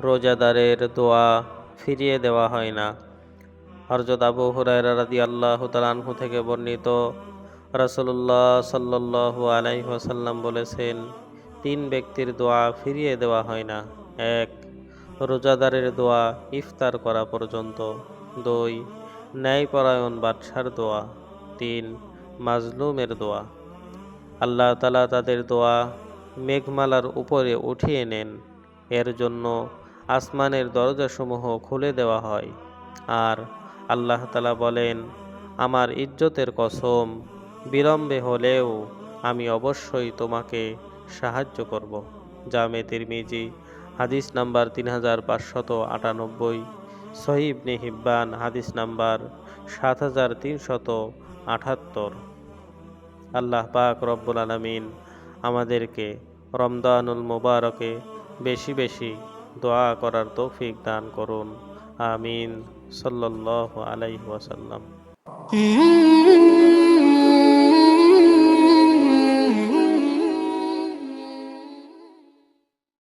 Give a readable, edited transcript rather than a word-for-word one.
রোজাদারের দোয়া ফিরিয়ে দেওয়া হয় না। হযরত আবু হুরায়রা রাদিয়াল্লাহু তাআলা আনহু থেকে বর্ণিত, রাসূলুল্লাহ সাল্লাল্লাহু আলাইহি ওয়াসাল্লাম বলেছেন, তিন ব্যক্তির দোয়া ফিরিয়ে দেওয়া হয় না। ১, রোজাদারের দোয়া ইফতার করা পর্যন্ত। ২, ন্যায়পরায়ণ বাদশার দোয়া। ৩, মাজলুমের দোয়া। আল্লাহ তাআলা তাদের দোয়া মেঘমালার উপরে উঠিয়ে নেন। এর জন্য আসমানের দরজাসমূহ খুলে দেওয়া হয়। আর আল্লাহ তাআলা বলেন, আমার ইজ্জতের কসম, বিলম্বে হলেও আমি অবশ্যই তোমাকে সাহায্য করব। জামে তিরমিজি হাদিস নাম্বার 3598, সহিহ ইবনে হিব্বান হাদিস নাম্বার 7378। আল্লাহ পাক রব্বুল আলামিন আমাদেরকে রমদানুল মুবারকে বেশি বেশি দোয়া করার তৌফিক দান করুন। আমিন। সাল্লাল্লাহু আলাইহি ওয়াসাল্লাম।